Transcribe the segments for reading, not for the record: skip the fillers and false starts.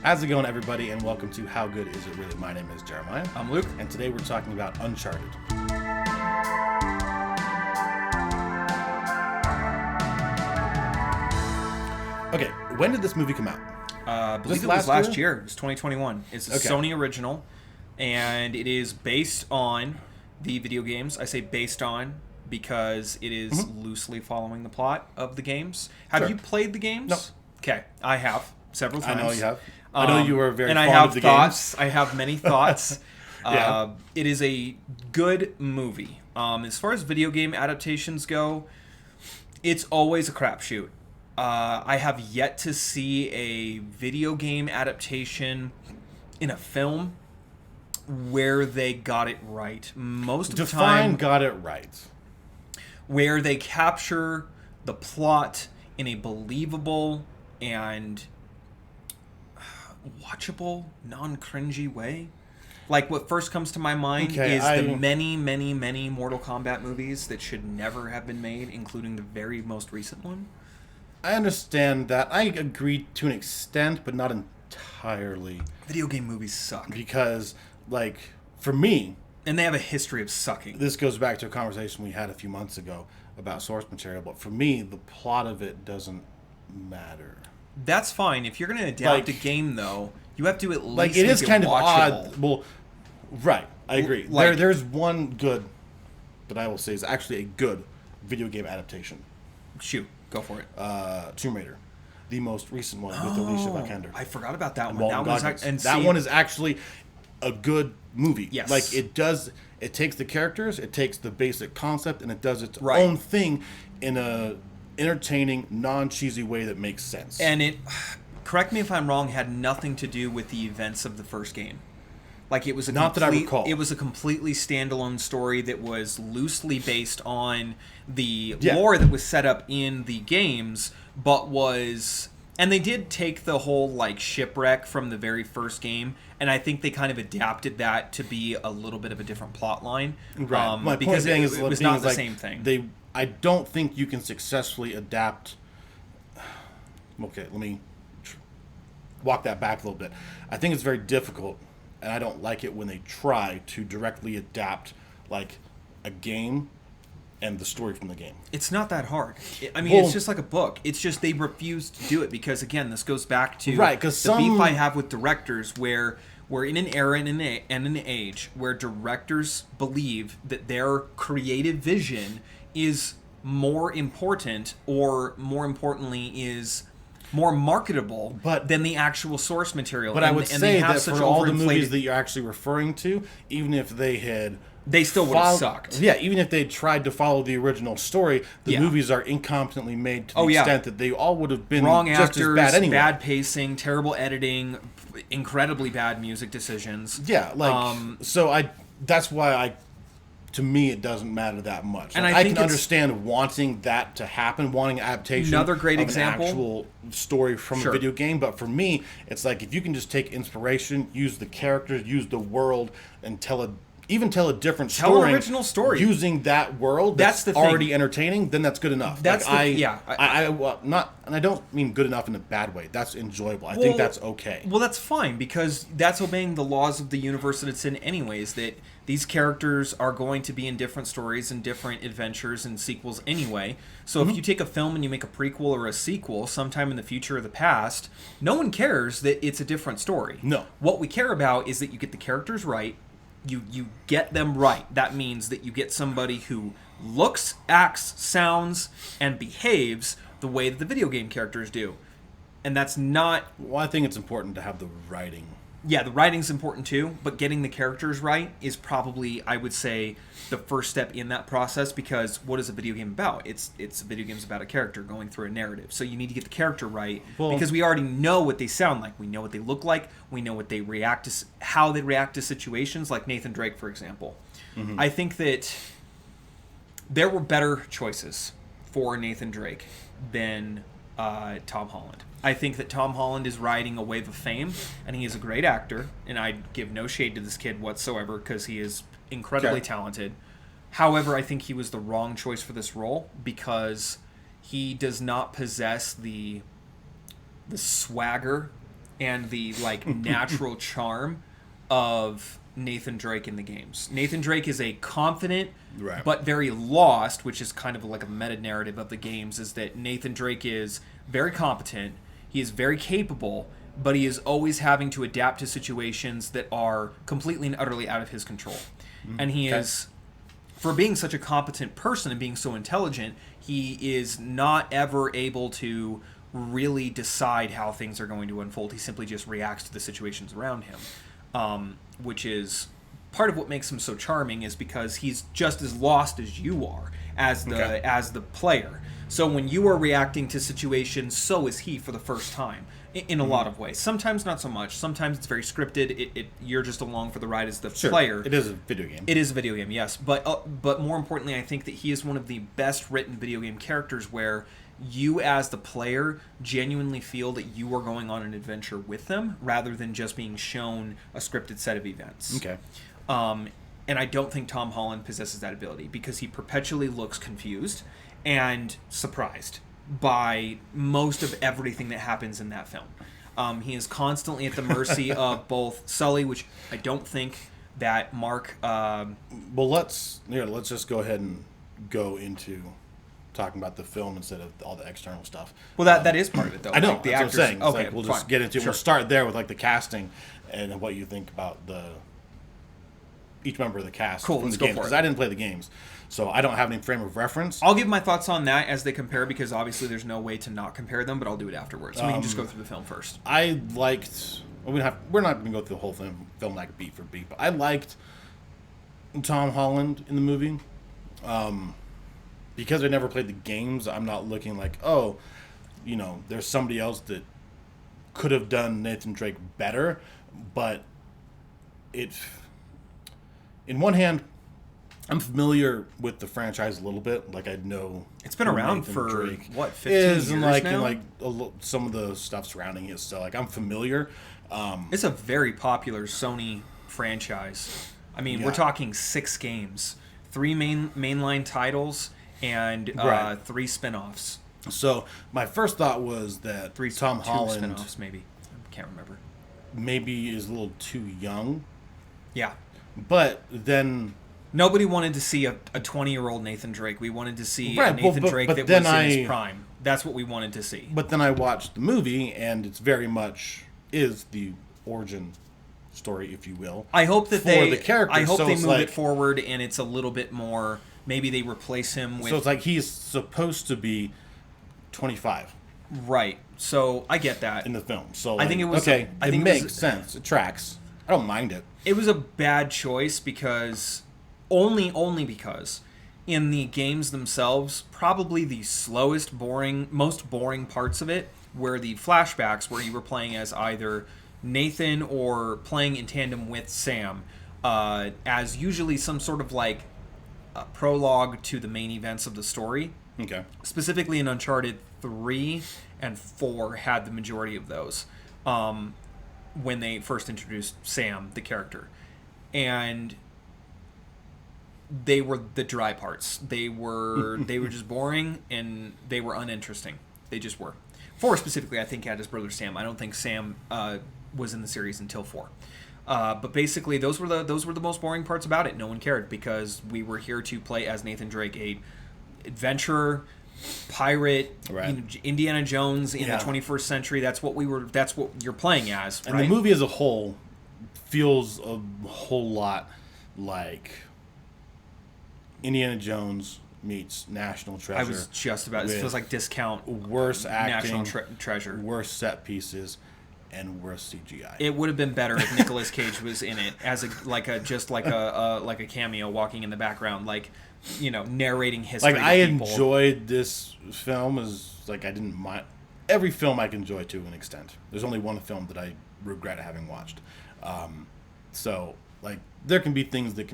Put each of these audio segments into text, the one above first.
How's it going, everybody, and welcome to How Good Is It Really? My name is Jeremiah. I'm Luke. And today we're talking about Uncharted. Okay, when did this movie come out? I believe it was last year. It was 2021. It's a Sony original, and it is based on the video games. I say based on because it is loosely following the plot of the games. Have you played the games? No. Okay, I have several times. I know you have. I know you were very and fond I have of the thoughts. games. I have many thoughts. Yeah. It is a good movie. As far as video game adaptations go, it's always a crapshoot. I have yet to see a video game adaptation in a film where they got it right. Most of the time, got it right. Where they capture the plot in a believable and watchable, non-cringy way. Like, what first comes to my mind is the many, many, many Mortal Kombat movies that should never have been made, including the very most recent one. I understand that. I agree to an extent, but not entirely. Video game movies suck. Because, like, for me... And they have a history of sucking. This goes back to a conversation we had a few months ago about source material, but for me, the plot of it doesn't matter. That's fine. If you're going to adapt a game, though, you have to at least like, it make is kind of watchable. odd. Well, right. I agree. There's one good, that I will say is actually a good video game adaptation. Shoot. Go for it. Tomb Raider. The most recent one with Alicia Vikander. I forgot about that one. That one is actually a good movie. Yes. Like, it takes the characters, it takes the basic concept, and it does its own thing in a entertaining, non-cheesy way that makes sense. And it, correct me if I'm wrong, had nothing to do with the events of the first game. Like, it was that I recall. It was a completely standalone story that was loosely based on the lore that was set up in the games, but was... And they did take the whole, like, shipwreck from the very first game, and I think they kind of adapted that to be a little bit of a different plot line. Right. My because point it was not the same thing. I don't think you can successfully adapt... Okay, let me walk that back a little bit. I think it's very difficult, and I don't like it when they try to directly adapt, like, a game and the story from the game. It's not that hard. It's just like a book. It's just they refuse to do it because, again, this goes back to the beef I have with directors where we're in an era and an age where directors believe that their creative vision is more important, or more importantly is more marketable than the actual source material. But I would say that for all the movies that you're actually referring to, even if they still would have sucked. Yeah, even if they tried to follow the original story, the movies are incompetently made to the extent that they all would have been wrong just actors, as bad anyway. Bad pacing, terrible editing, incredibly bad music decisions. Yeah, that's why to me, it doesn't matter that much. And like, I can understand wanting that to happen, wanting an adaptation another great of example, an actual story from a video game. But for me, it's like, if you can just take inspiration, use the characters, use the world, and tell a different story. Tell an original story using that world that's already entertaining. Then that's good enough. That's and I don't mean good enough in a bad way. That's enjoyable. I think that's okay. Well, that's fine because that's obeying the laws of the universe that it's in, anyways. That these characters are going to be in different stories and different adventures and sequels anyway. So if you take a film and you make a prequel or a sequel sometime in the future or the past, no one cares that it's a different story. No. What we care about is that you get the characters right. You get them right. That means that you get somebody who looks, acts, sounds, and behaves the way that the video game characters do. And that's not... Well, I think it's important to have the writing. Yeah, the writing's important too, but getting the characters right is probably, I would say, the first step in that process, because what is a video game about? It's a video game's about a character going through a narrative. So you need to get the character right, because we already know what they sound like. We know what they look like. We know what they react to, how they react to situations, like Nathan Drake, for example. Mm-hmm. I think that there were better choices for Nathan Drake than Tom Holland. I think that Tom Holland is riding a wave of fame, and he is a great actor, and I give no shade to this kid whatsoever because he is incredibly talented. However, I think he was the wrong choice for this role because he does not possess the swagger and the like natural charm of Nathan Drake in the games. Nathan Drake is a confident Right. but very lost, which is kind of like a meta narrative of the games, is that Nathan Drake is very competent, he is very capable, but he is always having to adapt to situations that are completely and utterly out of his control. And he is, for being such a competent person and being so intelligent, he is not ever able to really decide how things are going to unfold. He simply just reacts to the situations around him, which is part of what makes him so charming, is because he's just as lost as you are as the player. So when you are reacting to situations, so is he for the first time in a lot of ways. Sometimes not so much. Sometimes it's very scripted. You're just along for the ride as the player. It is a video game. It is a video game, yes. But more importantly, I think that he is one of the best written video game characters where you as the player genuinely feel that you are going on an adventure with them rather than just being shown a scripted set of events. Okay. And I don't think Tom Holland possesses that ability because he perpetually looks confused and surprised by most of everything that happens in that film. He is constantly at the mercy of both Sully, which I don't think that Mark... Well, let's just go ahead and go into talking about the film instead of all the external stuff. Well, that is part of it, though. I know, like, the that's actors, what I'm saying. It's okay, like, we'll fine. just get into it. Sure. We'll start there with like the casting and what you think about each member of the cast. Cool, from let's the go game, for it. because I didn't play the games, so I don't have any frame of reference. I'll give my thoughts on that as they compare, because obviously there's no way to not compare them, but I'll do it afterwards. So we can just go through the film first. I liked. Well, we're not going to go through the whole film like beat for beat, but I liked Tom Holland in the movie. Because I never played the games, I'm not looking like, oh, there's somebody else that could have done Nathan Drake better, but in one hand, I'm familiar with the franchise a little bit. Like, I know It's been who around Nathan for, Drake what, 15 is, years and like now? and like some of the stuff surrounding it. So like, I'm familiar. It's a very popular Sony franchise. I mean, we're Yeah. talking 6 games, 3 mainline titles, and Right. 3 spin-offs. So my first thought was that Tom 2 Holland spin-offs, maybe. I can't remember. maybe is a little too young, Yeah. but then Nobody wanted to see a 20-year-old Nathan Drake. We wanted to see Right, a Nathan but Drake that then was in his prime. That's what we wanted to see. But then I watched the movie, and it's very much is the origin story, if you will. I hope that the character. I hope So they it's move like- it forward, and it's a little bit more. Maybe they replace him with. So it's like he's supposed to be 25 right. So I get that. in the film. So I think it was- okay. I it think it was- makes sense. It tracks. I don't mind it. It was a bad choice because only because in the games themselves, probably the slowest, most boring parts of it were the flashbacks where you were playing as either Nathan or playing in tandem with Sam, as usually some sort of like a prologue to the main events of the story. Okay. Specifically in Uncharted 3 and 4 had the majority of those when they first introduced Sam, the character. And they were the dry parts. They were just boring and they were uninteresting. They just were. 4 specifically, I think, had his brother Sam. I don't think Sam was in the series until 4. But basically, those were the most boring parts about it. No one cared because we were here to play as Nathan Drake, a adventurer, pirate, Right. Indiana Jones in Yeah. the 21st century. That's what you're playing as. And right? the movie as a whole feels a whole lot like Indiana Jones meets National Treasure. I was just about. It with feels like discount worse acting, National Treasure. worse set pieces, and worse CGI. It would have been better if Nicolas Cage was in it as a cameo, walking in the background, narrating history. Like, to I people. enjoyed this film. As like, I didn't mind every film I can enjoy to an extent. There's only one film that I regret having watched. So like, there can be things that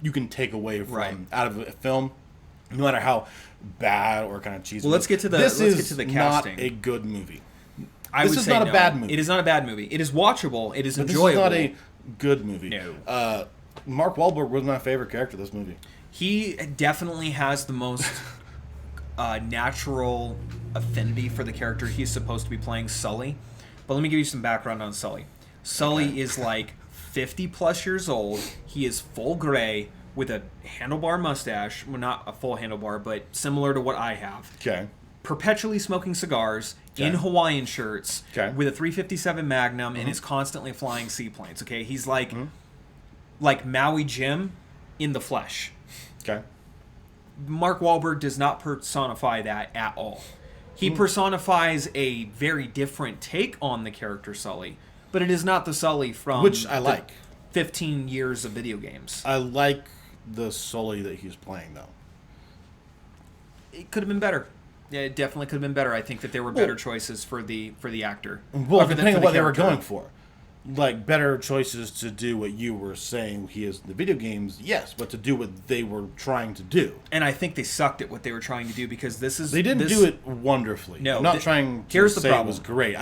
you can take away from Right. out of a film, no matter how bad or kind of cheesy. Well, let's get to the this let's is get to the not casting. a good movie. This is not a bad movie. It is not a bad movie. It is watchable. It is But enjoyable. this is not a good movie. No. Mark Wahlberg was my favorite character in this movie. He definitely has the most natural affinity for the character he's supposed to be playing, Sully. But let me give you some background on Sully. Sully is like 50 plus years old. He is full gray with a handlebar mustache. Well, not a full handlebar, but similar to what I have. Okay. Perpetually smoking cigars in Okay. Hawaiian shirts Okay. with a 357 Magnum and is constantly flying seaplanes. Okay, he's like Maui Jim in the flesh. Okay. Mark Wahlberg does not personify that at all. He personifies a very different take on the character Sully, but it is not the Sully from Which I the like. 15 years of video games. I like the Sully that he's playing, though. It could have been better. Yeah, it definitely could have been better. I think that there were better choices for the actor. Well, Or for the- depending for on the what they were character. going for. Like, better choices to do what you were saying he is in the video games, yes, but to do what they were trying to do. And I think they sucked at what they were trying to do because this is... They didn't do it wonderfully. No, I'm not trying to here's the say problem. it was great.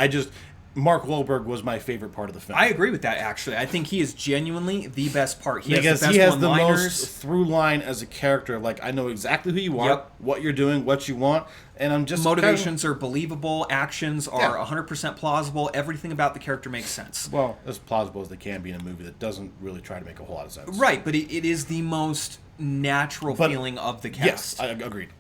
Mark Wahlberg was my favorite part of the film. I agree with that, actually. I think he is genuinely the best part. He because has the best he has the one-liners. most through line as a character. Like, I know exactly who you are, Yep. what you're doing, what you want, and I'm just Motivations are believable. Actions are Yeah. 100% plausible. Everything about the character makes sense. well, as plausible as they can be in a movie that doesn't really try to make a whole lot of sense. Right, but it is the most natural But- feeling of the Yes, cast. I agreed.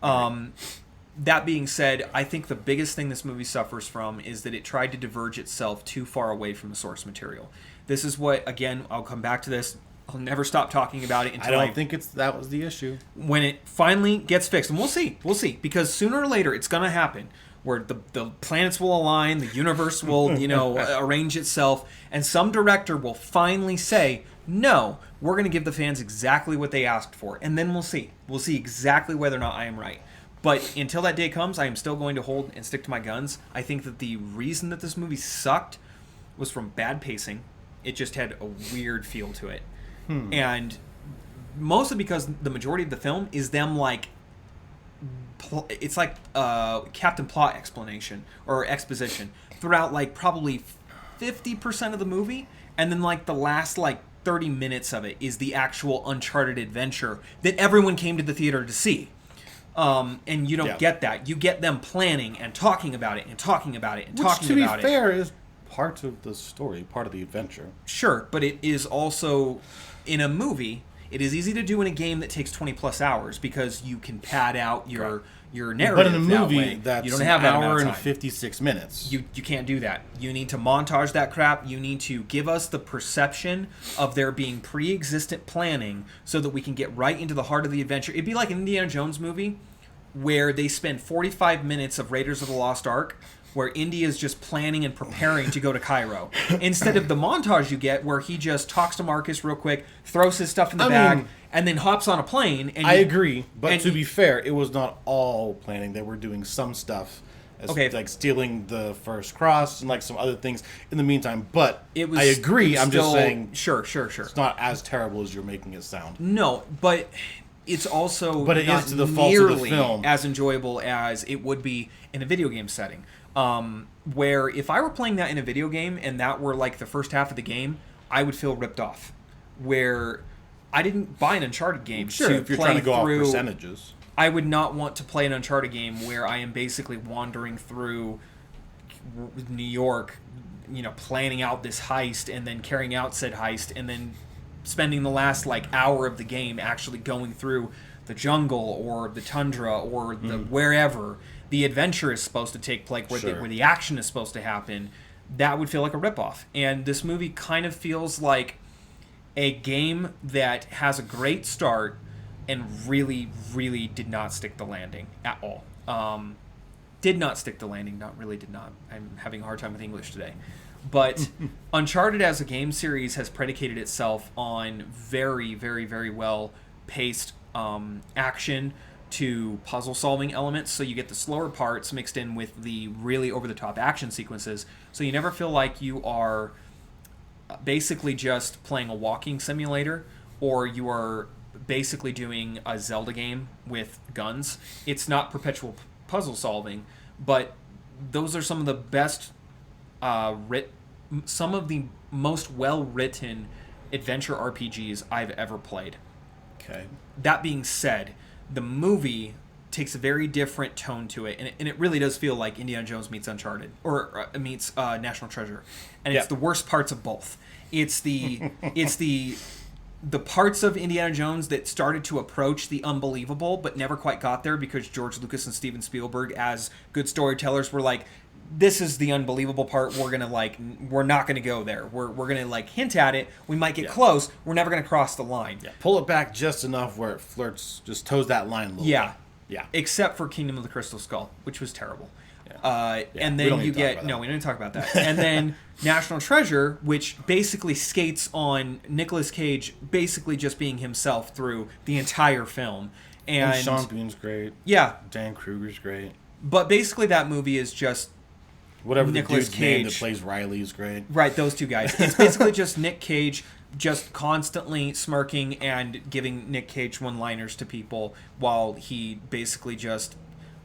That being said, I think the biggest thing this movie suffers from is that it tried to diverge itself too far away from the source material. This is what, again, I'll come back to this. I'll never stop talking about it I until don't think that was the issue. when it finally gets fixed. And we'll see, because sooner or later it's going to happen where the planets will align, the universe will, arrange itself, and some director will finally say, no, we're going to give the fans exactly what they asked for. And then we'll see. We'll see exactly whether or not I am right. But until that day comes, I am still going to hold and stick to my guns. I think that the reason that this movie sucked was from bad pacing. It just had a weird feel to it. And mostly because the majority of the film is them it's like Captain Plot explanation or exposition throughout like probably 50% of the movie, and then like the last 30 minutes of it is the actual Uncharted adventure that everyone came to the theater to see. And you don't get that. You get them planning and talking about it and talking about it and Which, talking to be about it. fair, is part of the story, part of the adventure. Sure, but it is also, in a movie, it is easy to do in a game that takes 20 plus hours because you can pad out your narrative. But in a that movie way. that's you don't have an that amount hour of and time. 56 minutes. You can't do that. You need to montage that crap. You need to give us the perception of there being pre-existent planning so that we can get right into the heart of the adventure. It'd be like an Indiana Jones movie where they spend 45 minutes of Raiders of the Lost Ark where Indy is just planning and preparing to go to Cairo. Instead of the montage you get where he just talks to Marcus real quick, throws his stuff in the bag, and then hops on a plane. And I agree, but to be fair, it was not all planning. They were doing some stuff, like stealing the first cross and like some other things in the meantime. But it was, I agree. I'm just saying, sure. It's not as terrible as you're making it sound. No, but it's also but it not is to the fault of the nearly film as enjoyable as it would be in a video game setting. Where if I were playing that in a video game and that were like the first half of the game, I would feel ripped off. Where I didn't buy an Uncharted game Sure, to if you're play trying to go through, off percentages. I would not want to play an Uncharted game where I am basically wandering through New York, planning out this heist and then carrying out said heist and then spending the last hour of the game actually going through the jungle or the tundra or the wherever the adventure is supposed to take place, where the action is supposed to happen. That would feel like a ripoff. And this movie kind of feels like a game that has a great start and really, really did not stick the landing at all. Did not stick the landing, not really did not. I'm having a hard time with English today. But Uncharted as a game series has predicated itself on very, very, very well paced action to puzzle solving elements. So you get the slower parts mixed in with the really over the top action sequences. So you never feel like you are basically just playing a walking simulator or you are basically doing a Zelda game with guns. It's not perpetual puzzle solving, but those are some of the best some of the most well-written adventure RPGs I've ever played. Okay. That being said, the movie takes a very different tone to it, and it really does feel like Indiana Jones meets Uncharted or meets National Treasure, and it's the worst parts of both. It's the the parts of Indiana Jones that started to approach the unbelievable but never quite got there because George Lucas and Steven Spielberg, as good storytellers, were like, this is the unbelievable part. We're not gonna go there. We're gonna like hint at it. We might get close. We're never gonna cross the line. Yeah, pull it back just enough where it flirts, just toes that line a little bit. Yeah. Except for Kingdom of the Crystal Skull, which was terrible. Yeah. And then you get we don't need to talk about that. And then National Treasure, which basically skates on Nicolas Cage basically just being himself through the entire film. And Sean Bean's great. Yeah. Dan Kruger's great. But basically that movie is just whatever Nicolas the dude's Cage name that plays Riley is great. Right, those two guys. It's basically just Nick Cage just constantly smirking and giving Nick Cage one-liners to people while he basically just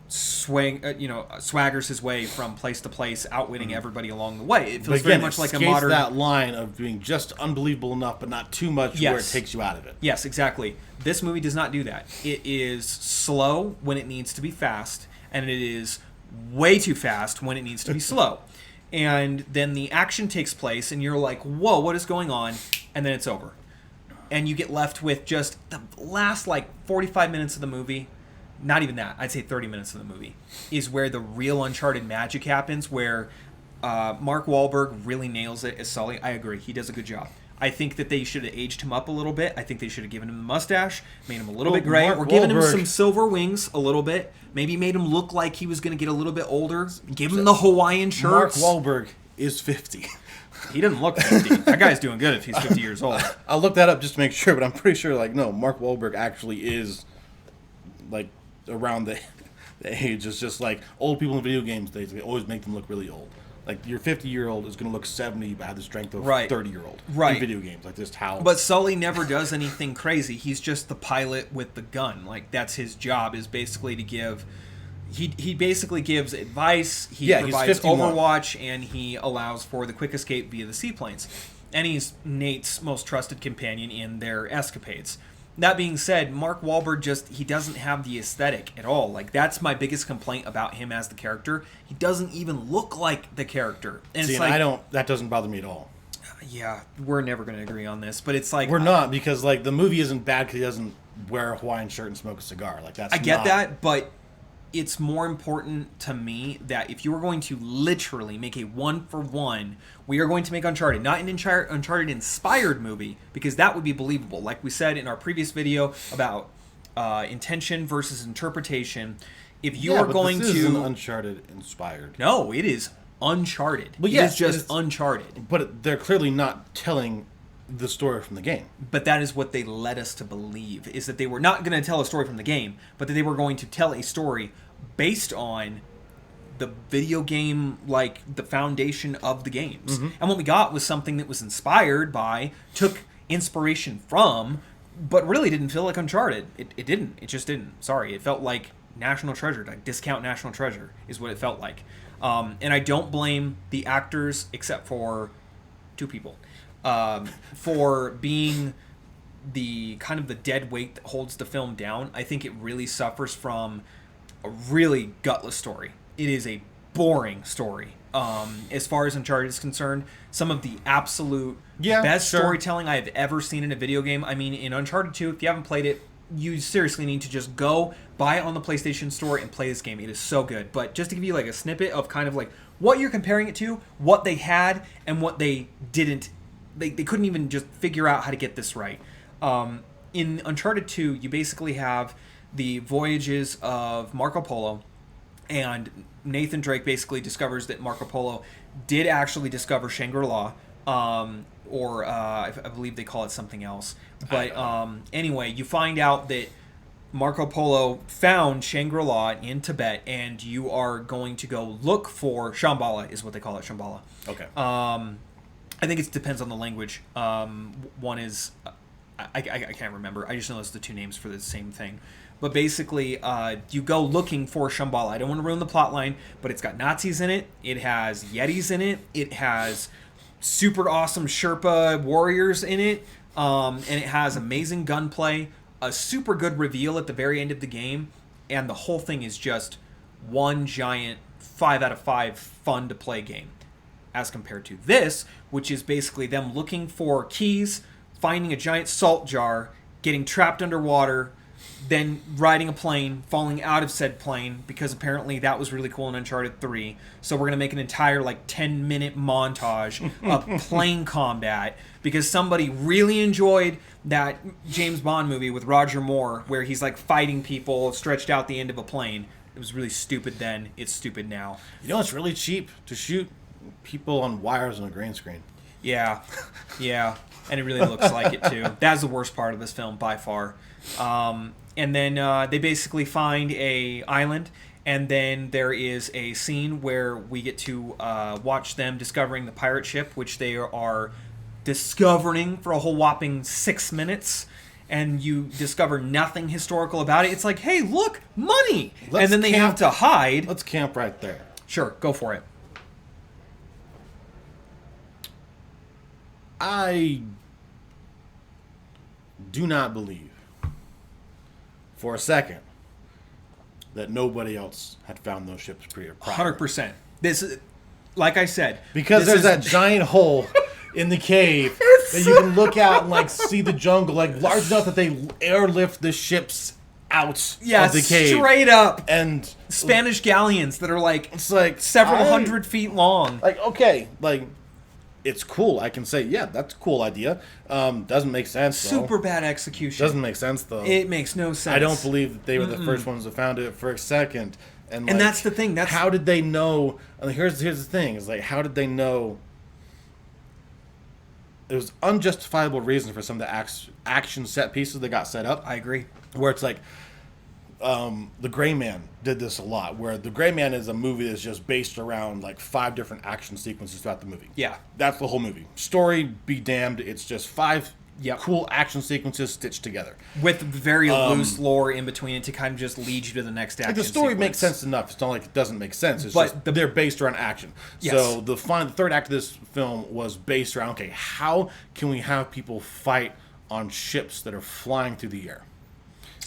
swaggers his way from place to place, outwitting everybody along the way. It feels very much like a modern... that line of being just unbelievable enough, but not too much where it takes you out of it. Yes, exactly. This movie does not do that. It is slow when it needs to be fast, and it is way too fast when it needs to be slow. And then the action takes place, and you're like, whoa, what is going on? And then it's over. And you get left with just the last, 45 minutes of the movie. Not even that. I'd say 30 minutes of the movie is where the real Uncharted magic happens, where Mark Wahlberg really nails it as Sully. I agree. He does a good job. I think that they should have aged him up a little bit. I think they should have given him a mustache, made him a little bit gray, or given him some silver wings a little bit. Maybe made him look like he was going to get a little bit older. Give him the Hawaiian shirts. Mark Wahlberg is 50. He doesn't look 50. That guy's doing good if he's 50 years old. I'll look that up just to make sure, but I'm pretty sure, no, Mark Wahlberg actually is, around the age. It's just old people in video games, they always make them look really old. Your 50-year-old is going to look 70 but have the strength of a 30-year-old in video games. Just how... But Sully never does anything crazy. He's just the pilot with the gun. That's his job, is basically to give... He basically gives advice, he provides overwatch, and he allows for the quick escape via the seaplanes. And he's Nate's most trusted companion in their escapades. That being said, Mark Wahlberg he doesn't have the aesthetic at all. That's my biggest complaint about him as the character. He doesn't even look like the character. And that doesn't bother me at all. Yeah, we're never going to agree on this, but it's we're not, because the movie isn't bad because he doesn't wear a Hawaiian shirt and smoke a cigar. I get that, but it's more important to me that if you are going to literally make a one-for-one, we are going to make Uncharted, not an Uncharted-inspired movie, because that would be believable. Like we said in our previous video about intention versus interpretation, if you are going this to... isn't Uncharted-inspired. No, it is Uncharted. Well, it is just Uncharted. But they're clearly not telling the story from the game. But that is what they led us to believe, is that they were not going to tell a story from the game, but that they were going to tell a story based on the video game, the foundation of the games. And what we got was something that was inspired by, took inspiration from, but really didn't feel like Uncharted. It didn't. It just didn't. Sorry. It felt like National Treasure, discount National Treasure is what it felt like. And I don't blame the actors, except for two people, for being the kind of the dead weight that holds the film down. I think it really suffers from a really gutless story. It is a boring story. As far as Uncharted is concerned, some of the absolute best storytelling I have ever seen in a video game. I mean, in Uncharted 2, if you haven't played it, you seriously need to just go buy it on the PlayStation Store and play this game. It is so good. But just to give you a snippet of kind of what you're comparing it to, what they had and what they didn't. They couldn't even just figure out how to get this right. In Uncharted 2, you basically have the voyages of Marco Polo, and Nathan Drake basically discovers that Marco Polo did actually discover Shangri-La, or I believe they call it something else. But anyway, you find out that Marco Polo found Shangri-La in Tibet, and you are going to go look for Shambhala, is what they call it, Shambhala. Okay. I think it depends on the language. One is, I can't remember. I just know it's the two names for the same thing. But basically, you go looking for Shambhala. I don't want to ruin the plot line, but it's got Nazis in it. It has Yetis in it. It has super awesome Sherpa warriors in it. And it has amazing gunplay, a super good reveal at the very end of the game, and the whole thing is just one giant 5 out of 5 fun to play game. As compared to this, which is basically them looking for keys, finding a giant salt jar, getting trapped underwater, then riding a plane, falling out of said plane, because apparently that was really cool in Uncharted 3. So we're going to make an entire 10-minute montage of plane combat, because somebody really enjoyed that James Bond movie with Roger Moore, where he's fighting people stretched out the end of a plane. It was really stupid then. It's stupid now. You know, it's really cheap to shoot people on wires on a green screen. Yeah. And it really looks like it, too. That's the worst part of this film, by far. And then they basically find a island, and then there is a scene where we get to watch them discovering the pirate ship, which they are discovering for a whole whopping 6 minutes, and you discover nothing historical about it. It's like, hey, look, money! And then they have to hide. Let's camp right there. Sure, go for it. I do not believe for a second that nobody else had found those ships prior. 100%. This is, like I said, because there's that giant hole in the cave that you can look out and see the jungle, large enough that they airlift the ships out of the cave. Straight up. And Spanish galleons that are it's several hundred feet long. It's cool. I can say, yeah, that's a cool idea. Doesn't make sense, though. Super bad execution. Doesn't make sense, though. It makes no sense. I don't believe that they were the first ones that found it for a second. And that's the thing. How did they know? Here's the thing. Is how did they know? There was unjustifiable reason for some of the action set pieces that got set up. I agree. Where it's The Gray Man did this a lot, where The Gray Man is a movie that's just based around 5 different action sequences throughout the movie. Yeah. That's the whole movie. Story be damned. It's just 5 cool action sequences stitched together. With very loose lore in between it to kind of just lead you to the next action the story sequence. makes sense enough. It's not it doesn't make sense. It's But just they're based around action. Yes. So the third act of this film was based around, okay, how can we have people fight on ships that are flying through the air?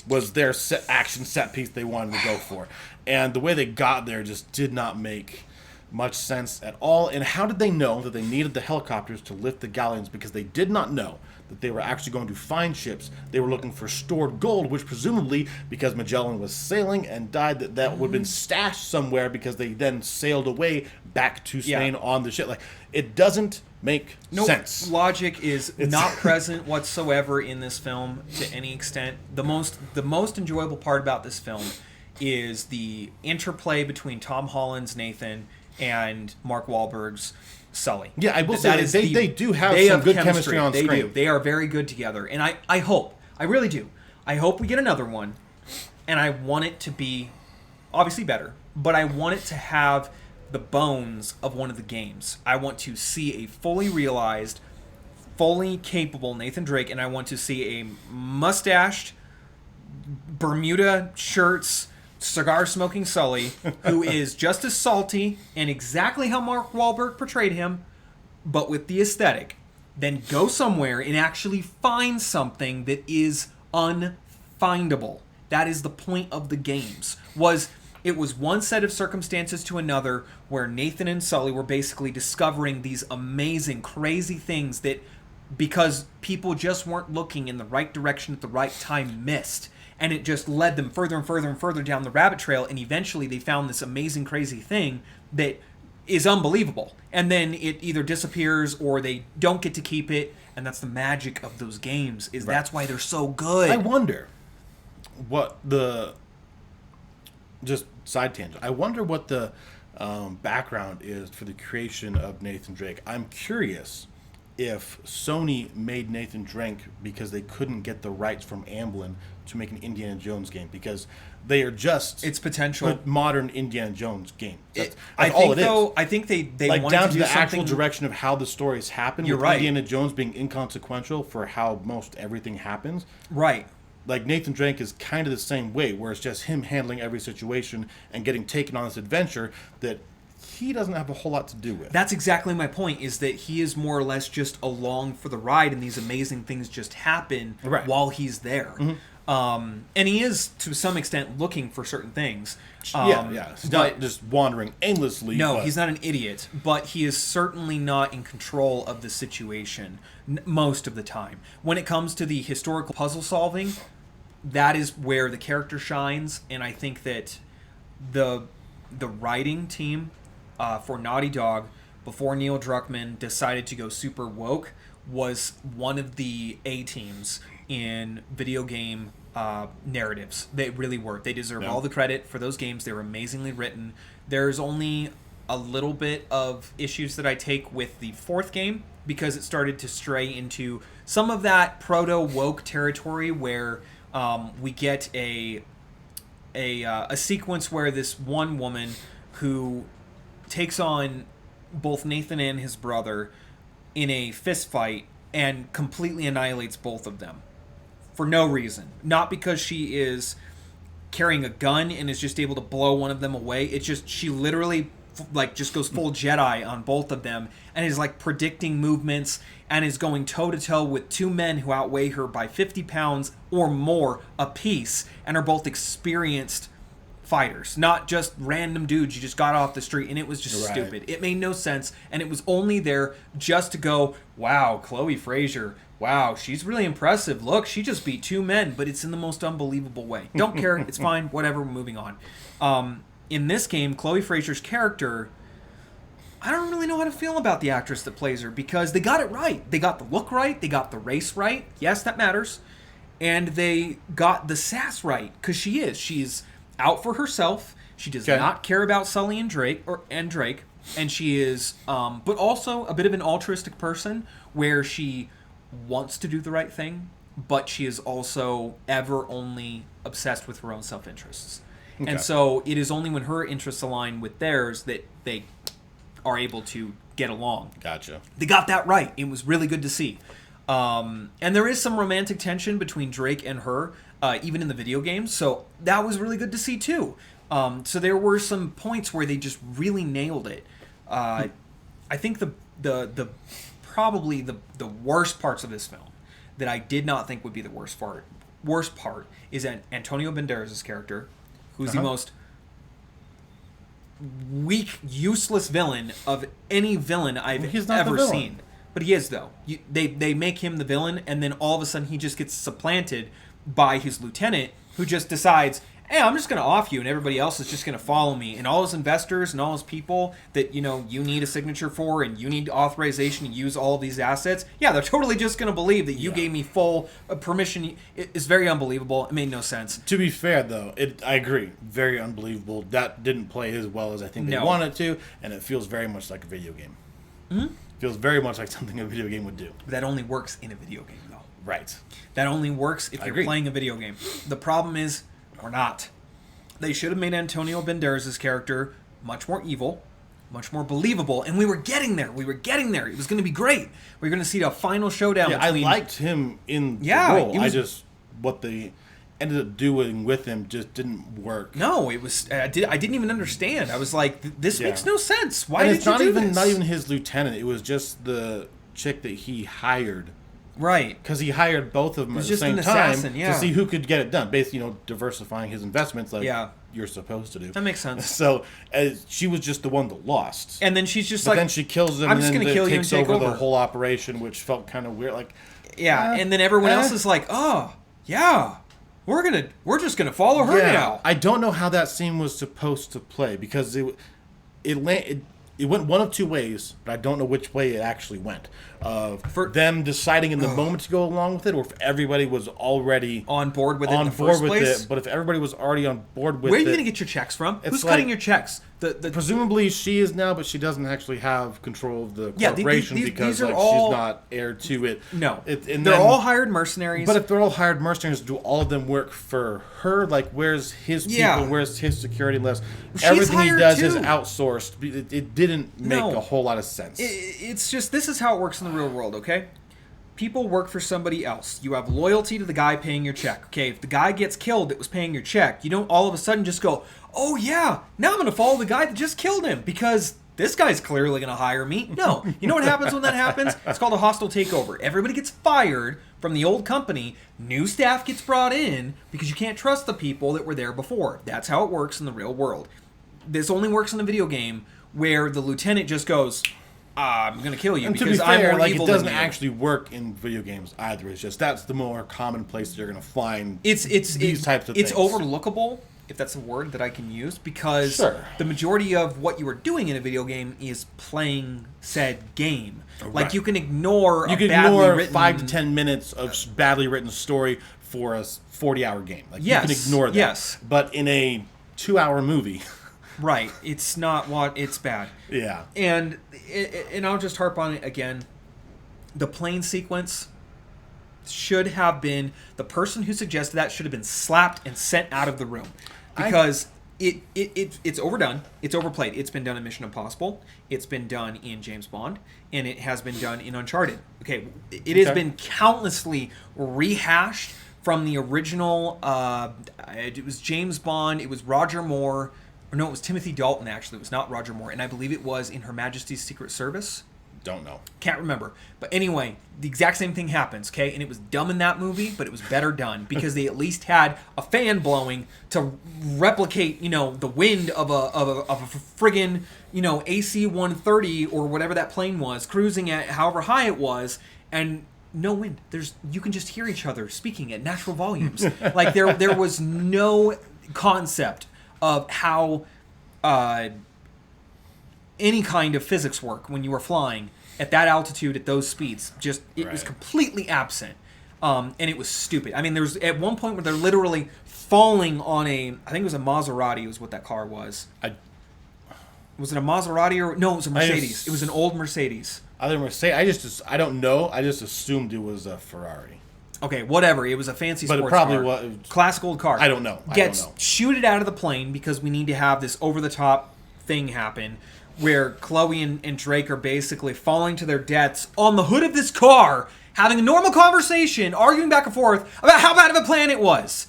Was their action set piece they wanted to go for. And the way they got there just did not make much sense at all. And how did they know that they needed the helicopters to lift the galleons? Because they did not know that they were actually going to find ships. They were looking for stored gold, which presumably, because Magellan was sailing and died, that would have been stashed somewhere, because they then sailed away back to Spain on the ship. It doesn't make sense. Logic is not present whatsoever in this film to any extent. The most enjoyable part about this film is the interplay between Tom Holland's Nathan and Mark Wahlberg's Sully. Yeah, I will say they do have some good chemistry on screen. They do. They are very good together. And I hope, I really do, I hope we get another one, and I want it to be obviously better, but I want it to have the bones of one of the games. I want to see a fully realized, fully capable Nathan Drake, and I want to see a mustached, Bermuda shirts, cigar-smoking Sully, who is just as salty and exactly how Mark Wahlberg portrayed him, but with the aesthetic. Then go somewhere and actually find something that is unfindable. That is the point of the games. It was one set of circumstances to another where Nathan and Sully were basically discovering these amazing, crazy things that, because people just weren't looking in the right direction at the right time, missed. And it just led them further and further and further down the rabbit trail, and eventually they found this amazing, crazy thing that is unbelievable. And then it either disappears or they don't get to keep it, and that's the magic of those games, is that's why they're so good. I wonder what the... Just side tangent. I wonder what the background is for the creation of Nathan Drake. I'm curious if Sony made Nathan Drake because they couldn't get the rights from Amblin to make an Indiana Jones game, because they are just its potential a modern Indiana Jones game. That's I all think it is. I think they like wanted down to to do the actual something... direction of how the stories happen. You're with right. Indiana Jones being inconsequential for how most everything happens. Right. Like Nathan Drake is kind of the same way, where it's just him handling every situation and getting taken on this adventure that he doesn't have a whole lot to do with. That's exactly my point, is that he is more or less just along for the ride, and these amazing things just happen while he's there. And he is, to some extent, looking for certain things. Yeah. He's not just wandering aimlessly. No, but he's not an idiot, but he is certainly not in control of the situation most of the time. When it comes to the historical puzzle solving, that is where the character shines, and I think that the writing team for Naughty Dog, before Neil Druckmann decided to go super woke, was one of the A teams in video game narratives. They really were. They deserve all the credit for those games. They were amazingly written. There's only a little bit of issues that I take with the fourth game because it started to stray into some of that proto-woke territory where we get a sequence where this one woman who takes on both Nathan and his brother in a fist fight and completely annihilates both of them for no reason. Not because she is carrying a gun and is just able to blow one of them away. It's just she literally just goes full Jedi on both of them and is like predicting movements and is going toe to toe with two men who outweigh her by 50 pounds or more apiece and are both experienced fighters, not just random dudes you just got off the street. And it was just stupid. It made no sense, and it was only there just to go, wow, Chloe Frazer, wow, she's really impressive. Look, she just beat two men, but it's in the most unbelievable way. Don't care. It's fine. Whatever. We're moving on. In this game, Chloe Frazer's character, I don't really know how to feel about the actress that plays her because they got it right. They got the look right. They got the race right. Yes, that matters. And they got the sass right because she's out for herself. She does not care about Sully and Drake, and she is, but also a bit of an altruistic person where she wants to do the right thing, but she is also ever only obsessed with her own self-interests. Okay. And so it is only when her interests align with theirs that they are able to get along. Gotcha. They got that right. It was really good to see. And there is some romantic tension between Drake and her, even in the video games. So that was really good to see too. So there were some points where they just really nailed it. I think the probably the worst parts of this film that I did not think would be the worst part is Antonio Banderas' character, who's the most weak, useless villain of any villain I've ever seen. But he is, though. They make him the villain, and then all of a sudden he just gets supplanted by his lieutenant, who just decides, hey, I'm just going to off you, and everybody else is just going to follow me. And all his investors and all his people that, you need a signature for, and you need authorization to use all of these assets, yeah, they're totally just going to believe that you gave me full permission. It's very unbelievable. It made no sense. To be fair, though, I agree. Very unbelievable. That didn't play as well as I think they wanted to, and it feels very much like a video game. Mm-hmm. Feels very much like something a video game would do. That only works in a video game, though. Right. That only works if you're playing a video game. The problem is, we're not. They should have made Antonio Banderas' character much more evil, much more believable, and we were getting there. It was going to be great. We were going to see a final showdown. Yeah, between... I liked him in the role. What they ended up doing with him just didn't work. No, it was. I didn't even understand. I was like, this makes no sense. Why did you do this? It's not even his lieutenant. It was just the chick that he hired. Right. Because he hired both of them at the same time to see who could get it done. Basically, diversifying his investments like you're supposed to do. That makes sense. So she was just the one that lost. And then she's just then she kills him, and then takes over the whole operation, which felt kind of weird. Like, and then everyone else is like, oh, yeah. We're just gonna follow her now. I don't know how that scene was supposed to play because it went one of two ways, but I don't know which way it actually went. For them deciding in the moment to go along with it, or if everybody was already on board with it in the first place. But if everybody was already on board with it, where are you going to get your checks from? Who's cutting your checks? Presumably she is now, but she doesn't actually have control of the corporation because she's not heir to it. No, they're all hired mercenaries. But if they're all hired mercenaries, do all of them work for her? Like, where's his people? Where's his security list? Everything he does is outsourced. It didn't make a whole lot of sense. It's just, this is how it works in the real world, okay? People work for somebody else. You have loyalty to the guy paying your check. Okay, if the guy gets killed that was paying your check, you don't all of a sudden just go, oh yeah, now I'm going to follow the guy that just killed him, because this guy's clearly going to hire me. No. You know what happens when that happens? It's called a hostile takeover. Everybody gets fired from the old company. New staff gets brought in because you can't trust the people that were there before. That's how it works in the real world. This only works in the video game where the lieutenant just goes, I'm going to kill you and because to be fair, I'm more like, evil it doesn't than you. actually work in video games either. It's just that's the more common place that you're going to find these types of things. It's overlookable, if that's a word that I can use, because Sure. the majority of what you are doing in a video game is playing said game. Like, Right. you can ignore You a can badly ignore written... 5 to 10 minutes of badly written story for a 40-hour game. Like, Yes, you can ignore that. yes. But in a 2-hour movie, Right. It's not what... It's bad. yeah. And I'll just harp on it again. The plane sequence should have been... The person who suggested that should have been slapped and sent out of the room. Because it's overdone. It's overplayed. It's been done in Mission Impossible. It's been done in James Bond. And it has been done in Uncharted. Okay. It has been countlessly rehashed from the original... it was James Bond. It was Roger Moore... No, it was Timothy Dalton, actually. It was not Roger Moore. And I believe it was in Her Majesty's Secret Service. Don't know. Can't remember. But anyway, the exact same thing happens, okay? And it was dumb in that movie, but it was better done because they at least had a fan blowing to replicate, the wind of a friggin', AC-130 or whatever that plane was, cruising at however high it was, and no wind. You can just hear each other speaking at natural volumes. Like, there was no concept of how any kind of physics work when you were flying at that altitude, at those speeds. It was completely absent. And it was stupid. I mean, there was at one point where they're literally falling on I think it was a Maserati was what that car was. Was it a Maserati or... No, it was a Mercedes. It was an old Mercedes. I don't know. I just assumed it was a Ferrari. Okay, whatever. It was a fancy But sports it probably car. was. Classic old car. I don't know. Gets shooted out of the plane because we need to have this over-the-top thing happen where Chloe and Drake are basically falling to their deaths on the hood of this car, having a normal conversation, arguing back and forth about how bad of a plan it was.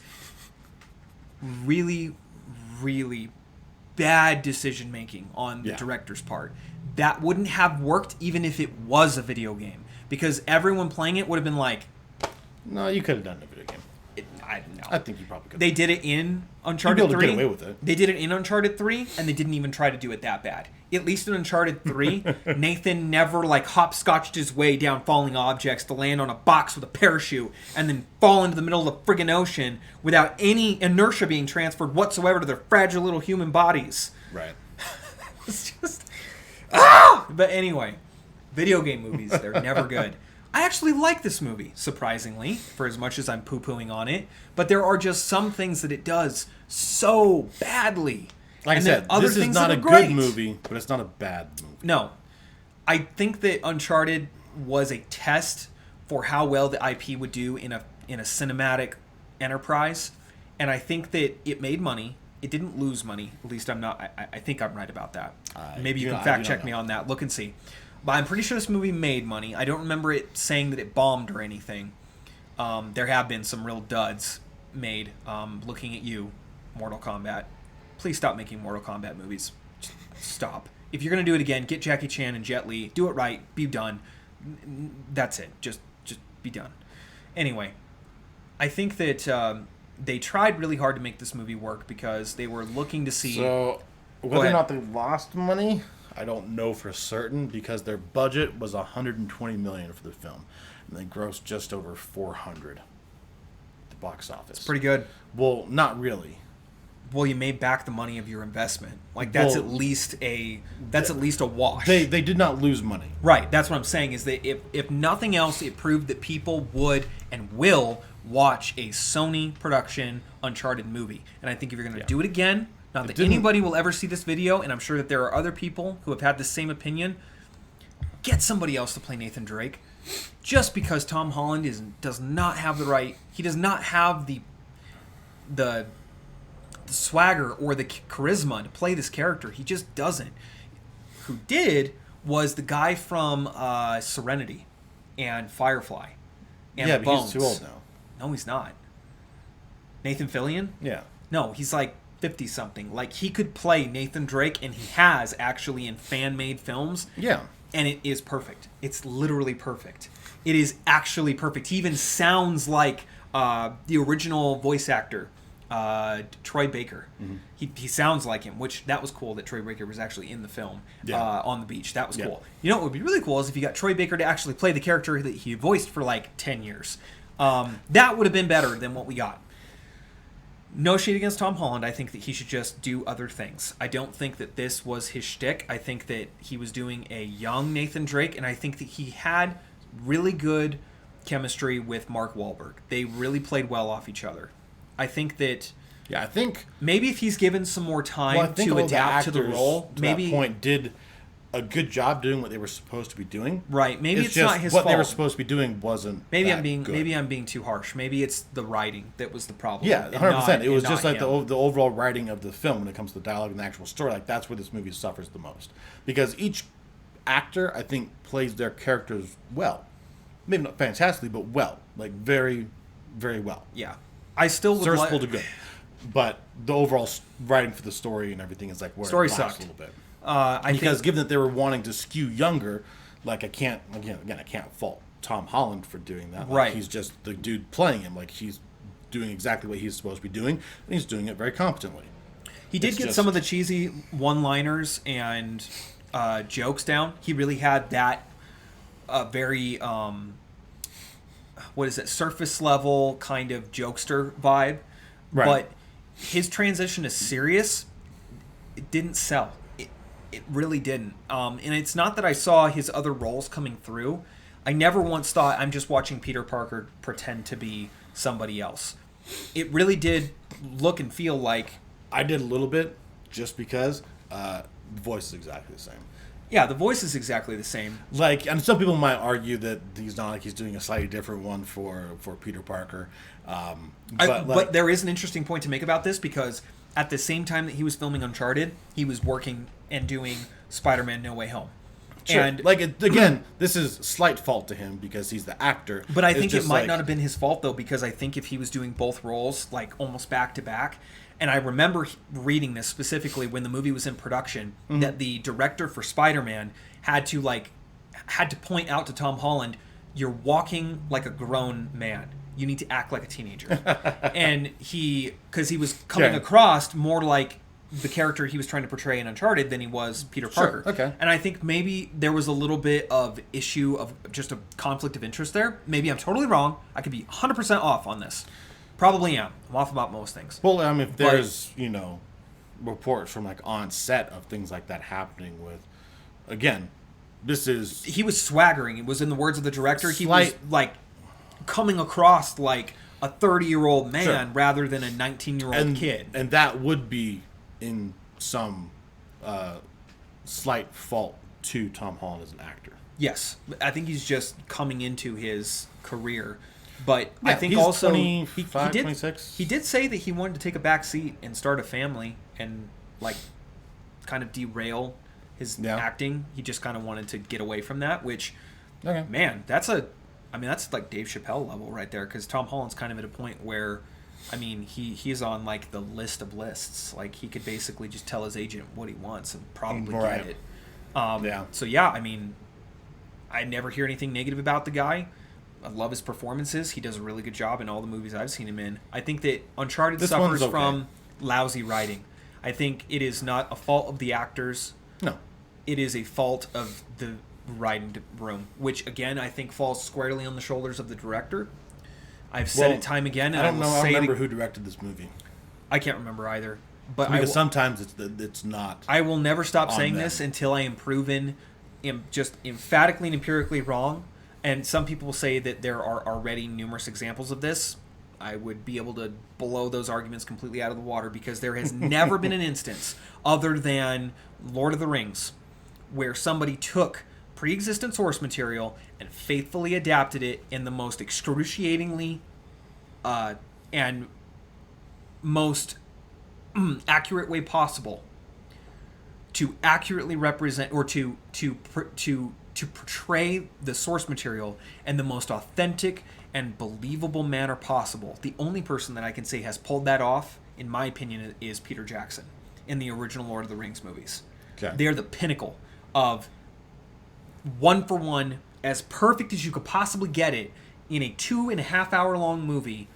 Really, really bad decision-making on the director's part. That wouldn't have worked even if it was a video game, because everyone playing it would have been like, No, you could have done it in a video game. I think you probably could. They did it in Uncharted 3. You'd be able to get away with it. They did it in Uncharted 3, and they didn't even try to do it that bad. At least in Uncharted 3, Nathan never hopscotched his way down falling objects to land on a box with a parachute and then fall into the middle of the friggin' ocean without any inertia being transferred whatsoever to their fragile little human bodies. Right. It's just... Ah! But anyway, video game movies, they're never good. I actually like this movie, surprisingly, for as much as I'm poo-pooing on it. But there are just some things that it does so badly. Like and I said, other this is things not that a are great. good movie, but it's not a bad movie. No. I think that Uncharted was a test for how well the IP would do in a cinematic enterprise. And I think that it made money. It didn't lose money. At least I think I'm right about that. Maybe you can fact check me on that. Look and see. But I'm pretty sure this movie made money. I don't remember it saying that it bombed or anything. There have been some real duds made. Looking at you, Mortal Kombat. Please stop making Mortal Kombat movies. Just stop. If you're going to do it again, get Jackie Chan and Jet Li. Do it right. Be done. That's it. Just be done. Anyway, I think that they tried really hard to make this movie work because they were looking to see... So, whether or not they lost money... I don't know for certain because their budget was $120 million for the film, and they grossed just over $400 at the box office. It's pretty good. Well, not really. Well, you made back the money of your investment. Like that's at least a wash. They did not lose money. Right. That's what I'm saying is that if nothing else, it proved that people would and will watch a Sony production Uncharted movie. And I think if you're going to do it again. Not that anybody will ever see this video, and I'm sure that there are other people who have had the same opinion. Get somebody else to play Nathan Drake. Just because Tom Holland does not have the right... He does not have the swagger or the charisma to play this character. He just doesn't. Who did was the guy from Serenity and Firefly. And but he's too old now. No, he's not. Nathan Fillion? Yeah. No, he's like 50-something. Like, he could play Nathan Drake, and he has actually in fan-made films. Yeah. And it is perfect. It's literally perfect. It is actually perfect. He even sounds like the original voice actor, Troy Baker. Mm-hmm. He sounds like him, which that was cool that Troy Baker was actually in the film on the beach. That was cool. You know what would be really cool is if you got Troy Baker to actually play the character that he voiced for like 10 years. That would have been better than what we got. No shade against Tom Holland. I think that he should just do other things. I don't think that this was his shtick. I think that he was doing a young Nathan Drake, and I think that he had really good chemistry with Mark Wahlberg. They really played well off each other. I think that... Yeah, I think... Maybe if he's given some more time to adapt to the role... to maybe that point did a good job doing what they were supposed to be doing. Right. Maybe it's just not his what fault. they were supposed to be doing wasn't Maybe that I'm being good. maybe I'm being too harsh. Maybe it's the writing that was the problem. Yeah, 100%. It was just like him. the overall writing of the film when it comes to the dialogue and the actual story. Like, that's where this movie suffers the most. Because each actor, I think, plays their characters well. Maybe not fantastically, but well. Like, very, very well. Yeah. I still would Serviceable to good. But the overall writing for the story and everything is like where Story it lacks sucked. a little bit. Because Given that they were wanting to skew younger, like I can't fault Tom Holland for doing that. Like, right. He's just the dude playing him. Like, he's doing exactly what he's supposed to be doing, and he's doing it very competently. He did get some of the cheesy one-liners and jokes down. He really had that very surface level kind of jokester vibe. Right. But his transition to serious, it didn't sell. It really didn't. And it's not that I saw his other roles coming through. I never once thought I'm just watching Peter Parker pretend to be somebody else. It really did look and feel like... I did a little bit, just because the voice is exactly the same. Yeah, the voice is exactly the same. Like, and some people might argue that he's not like he's doing a slightly different one for Peter Parker. But there is an interesting point to make about this, because at the same time that he was filming Uncharted, he was working and doing Spider-Man No Way Home. Sure. And again, this is slight fault to him because he's the actor. But I think it might not have been his fault, though, because I think if he was doing both roles, like, almost back to back, and I remember reading this specifically when the movie was in production, that the director for Spider-Man had to point out to Tom Holland, you're walking like a grown man. You need to act like a teenager. And because he was coming across more like the character he was trying to portray in Uncharted than he was Peter Parker. Sure, okay. And I think maybe there was a little bit of issue of just a conflict of interest there. Maybe I'm totally wrong. I could be 100% off on this. Probably am. I'm off about most things. Well, I mean, if there's, reports from, like, on set of things like that happening with, again, this is... He was swaggering. It was in the words of the director. He was, like, coming across like a 30-year-old man rather than a 19-year-old kid. And that would be in some slight fault to Tom Holland as an actor. Yes. I think he's just coming into his career. But I think he's also 25, 26. He did say that he wanted to take a back seat and start a family and, like, kind of derail his acting. He just kind of wanted to get away from that, which, man, that's like Dave Chappelle level right there, because Tom Holland's kind of at a point where, I mean, he's on, like, the list of lists. Like, he could basically just tell his agent what he wants and probably get it. So, yeah, I mean, I never hear anything negative about the guy. I love his performances. He does a really good job in all the movies I've seen him in. I think that Uncharted suffers from lousy writing. I think it is not a fault of the actors. No. It is a fault of the writing room, which, again, I think falls squarely on the shoulders of the director. I've said it time again, and I don't know. I don't remember who who directed this movie. I can't remember either. But because sometimes it's not. I will never stop saying this until I am proven just emphatically and empirically wrong. And some people say that there are already numerous examples of this. I would be able to blow those arguments completely out of the water, because there has never been an instance other than Lord of the Rings where somebody took pre-existent source material and faithfully adapted it in the most excruciatingly and most accurate way possible to accurately represent or to portray the source material in the most authentic and believable manner possible. The only person that I can say has pulled that off in my opinion, is Peter Jackson in the original Lord of the Rings movies. Okay. They're the pinnacle of one for one, as perfect as you could possibly get it in a 2.5 hour long movie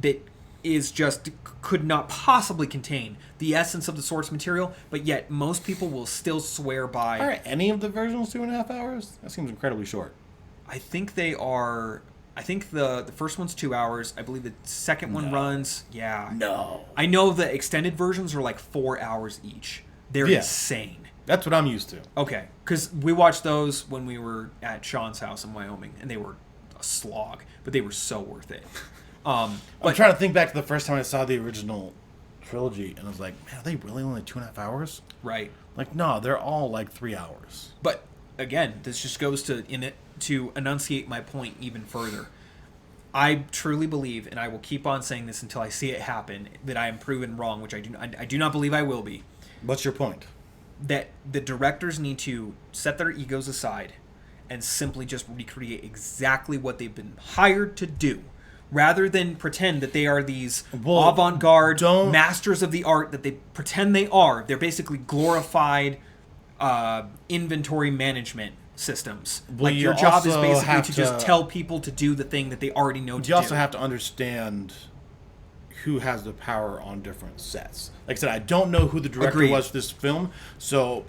that is just could not possibly contain the essence of the source material, but yet most people will still swear by. Are any of the versions 2.5 hours? That seems incredibly short. I think they are. I think the first one's 2 hours. I believe the second one runs. Yeah. No. I know the extended versions are like 4 hours each. They're insane. That's what I'm used to. Okay, because we watched those when we were at Sean's house in Wyoming, and they were a slog, but they were so worth it. I'm trying to think back to the first time I saw the original trilogy, and I was like, man, are they really only 2.5 hours? Right. Like, no, they're all like 3 hours. But again, this just goes to enunciate my point even further. I truly believe, and I will keep on saying this until I see it happen, that I am proven wrong, which I do not believe I will be. What's your point? That the directors need to set their egos aside and simply just recreate exactly what they've been hired to do, rather than pretend that they are these avant-garde masters of the art that they pretend they are. They're basically glorified inventory management systems. Well, like your job is basically to just tell people to do the thing that they already know to do. You also have to understand who has the power on different sets. Like I said, I don't know who the director was for this film, so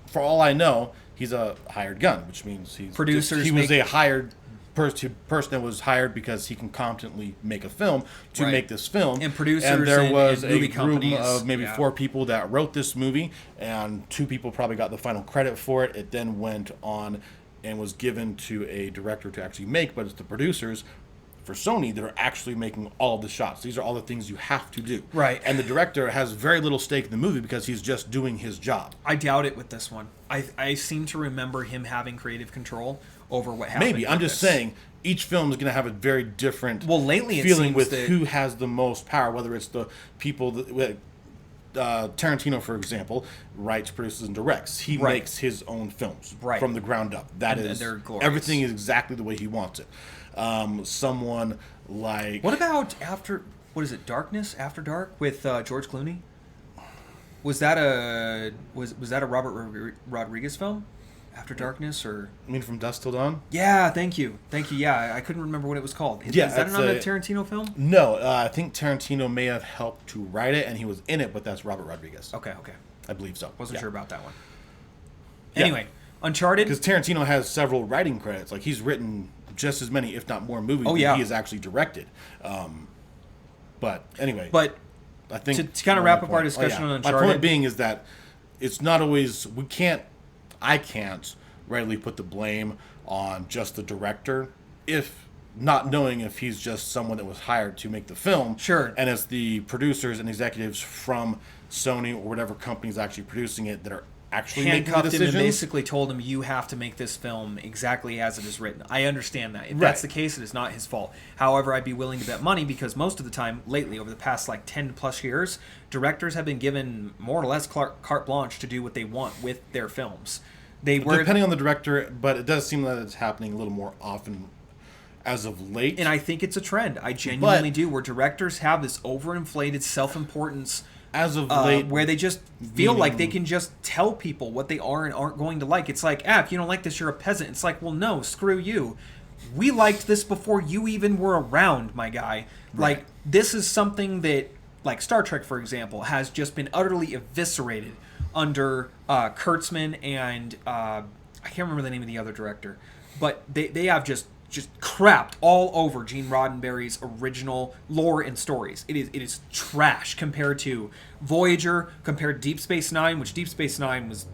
for all I know, he's a hired gun, which means he was a hired person that was hired because he can competently make a film to make this film. And producers and there was and a movie group companies, of maybe 4 people that wrote this movie, and 2 people probably got the final credit for it. It then went on and was given to a director to actually make, but it's the producers for Sony that are actually making all of the shots. These are all the things you have to do. Right. And the director has very little stake in the movie because he's just doing his job. I doubt it with this one. I seem to remember him having creative control over what happened. Maybe. I'm just saying each film is going to have a very different lately feeling with who has the most power, whether it's the people that Tarantino, for example, writes, produces, and directs. He makes his own films from the ground up. Everything is exactly the way he wants it. Someone like... What about Darkness After Dark with George Clooney? Was that a Robert Rodriguez film? After Darkness, or... You mean From Dusk Till Dawn? Yeah, thank you. Yeah, I couldn't remember what it was called. Is that another Tarantino film? No, I think Tarantino may have helped to write it, and he was in it, but that's Robert Rodriguez. Okay. I believe so. Wasn't sure about that one. Anyway, Uncharted... Because Tarantino has several writing credits. Like, he's written just as many, if not more, movies than he has actually directed. But anyway... But I think to kind of wrap up our discussion on Uncharted... My point being is that it's not always... I can't readily put the blame on just the director, if not knowing if he's just someone that was hired to make the film. Sure. And it's the producers and executives from Sony or whatever company's actually producing it that are actually making the decisions. Him and basically told him, you have to make this film exactly as it is written. I understand that. If that's the case, it is not his fault. However, I'd be willing to bet money because most of the time, lately, over the past 10 plus years, directors have been given more or less carte blanche to do what they want with their films. Depending on the director, but it does seem that it's happening a little more often as of late. And I think it's a trend. I genuinely do, where directors have this overinflated self-importance as of late, where they just feel like they can just tell people what they are and aren't going to like. It's like, if you don't like this, you're a peasant. It's like, well, no, screw you. We liked this before you even were around, my guy. Right. Like, this is something that, like Star Trek, for example, has just been utterly eviscerated under Kurtzman and I can't remember the name of the other director, but they have just crapped all over Gene Roddenberry's original lore and stories. It is trash compared to Voyager, compared to Deep Space Nine, which Deep Space Nine was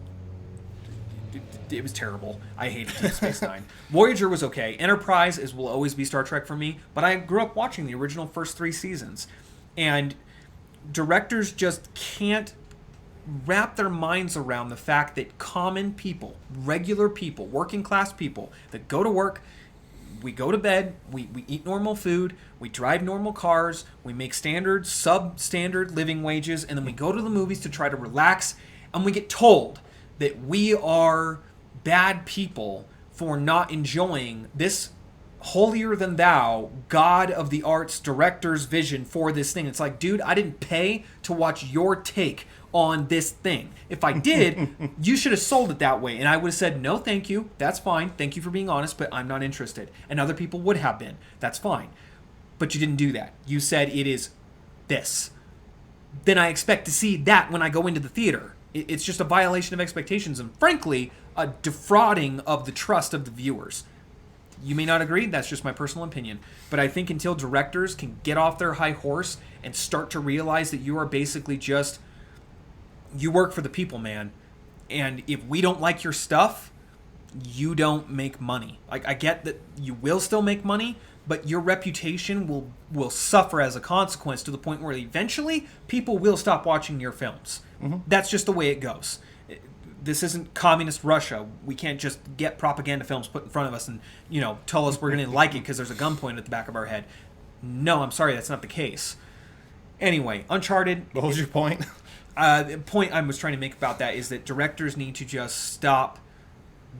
terrible. I hated Deep Space Nine. Voyager was okay. Enterprise will always be Star Trek for me, but I grew up watching the original first 3 seasons, and directors just can't wrap their minds around the fact that common people, regular people, working class people that go to work, we go to bed, we eat normal food, we drive normal cars, we make standard, substandard living wages, and then we go to the movies to try to relax, and we get told that we are bad people for not enjoying this holier than thou, God of the arts, director's vision for this thing. It's like, dude, I didn't pay to watch your take on this thing. If I did, you should have sold it that way. And I would have said, no, thank you. That's fine. Thank you for being honest, but I'm not interested. And other people would have been. That's fine. But you didn't do that. You said it is this. Then I expect to see that when I go into the theater. It's just a violation of expectations and, frankly, a defrauding of the trust of the viewers. You may not agree, that's just my personal opinion. But I think until directors can get off their high horse and start to realize that you are basically just, you work for the people, man. And if we don't like your stuff, you don't make money. Like, I get that you will still make money, but your reputation will suffer as a consequence to the point where eventually people will stop watching your films. Mm-hmm. That's just the way it goes. This isn't communist Russia. We can't just get propaganda films put in front of us and, tell us we're going to like it because there's a gun pointed at the back of our head. No, I'm sorry, that's not the case. Anyway, Uncharted. What was your point? The point I was trying to make about that is that directors need to just stop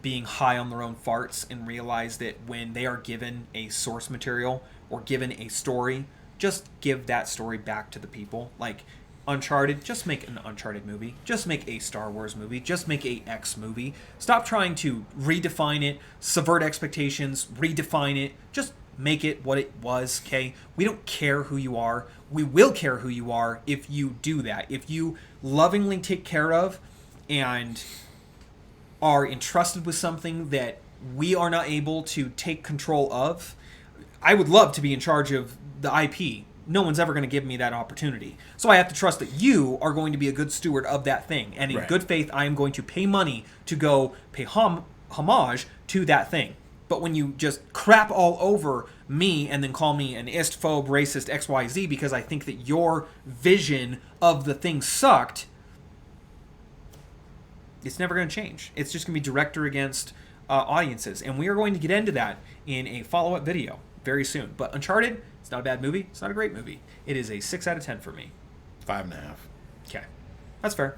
being high on their own farts and realize that when they are given a source material or given a story, just give that story back to the people. Like Uncharted, just make an Uncharted movie. Just make a Star Wars movie. Just make a X movie. Stop trying to redefine it, subvert expectations, redefine it. Just make it what it was, okay? We don't care who you are. We will care who you are if you do that. If you lovingly take care of and are entrusted with something that we are not able to take control of. I would love to be in charge of the IP. No one's ever going to give me that opportunity. So I have to trust that you are going to be a good steward of that thing. And in good faith, I am going to pay money to go pay homage to that thing. But when you just crap all over me and then call me an istphobe, racist, XYZ because I think that your vision of the thing sucked, it's never going to change. It's just going to be director against audiences. And we are going to get into that in a follow-up video very soon. But Uncharted, it's not a bad movie. It's not a great movie. It is a 6 out of 10 for me. 5.5. Okay. That's fair.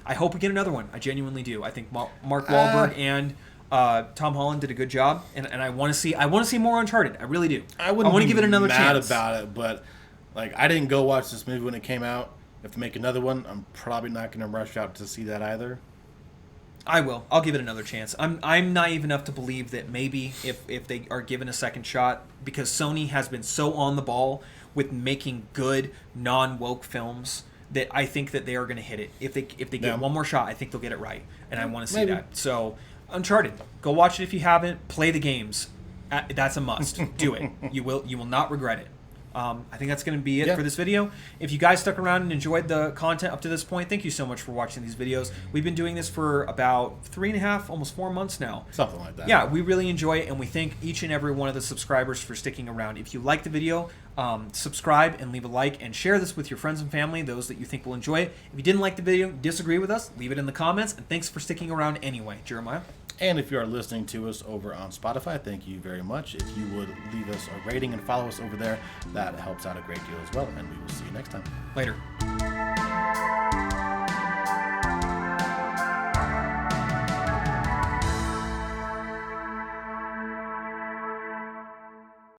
I hope we get another one. I genuinely do. I think Mark Wahlberg and Tom Holland did a good job. And I want to see more Uncharted. I really do. I want to give it another chance. About it, but I didn't go watch this movie when it came out. If they make another one, I'm probably not going to rush out to see that either. I will. I'll give it another chance. I'm naive enough to believe that maybe if they are given a second shot, because Sony has been so on the ball with making good non-woke films, that I think that they are going to hit it. If they get one more shot, I think they'll get it right, and I want to see that. So, Uncharted, go watch it if you haven't. Play the games. That's a must. Do it. You will not regret it. I think that's going to be it for this video. If you guys stuck around and enjoyed the content up to this point, thank you so much for watching these videos. We've been doing this for about 3.5, almost 4 months now. Something like that. Yeah, we really enjoy it, and we thank each and every one of the subscribers for sticking around. If you like the video, subscribe and leave a like, and share this with your friends and family, those that you think will enjoy it. If you didn't like the video, disagree with us, leave it in the comments, and thanks for sticking around anyway. Jeremiah? And if you are listening to us over on Spotify, thank you very much. If you would leave us a rating and follow us over there, that helps out a great deal as well. And we will see you next time. Later.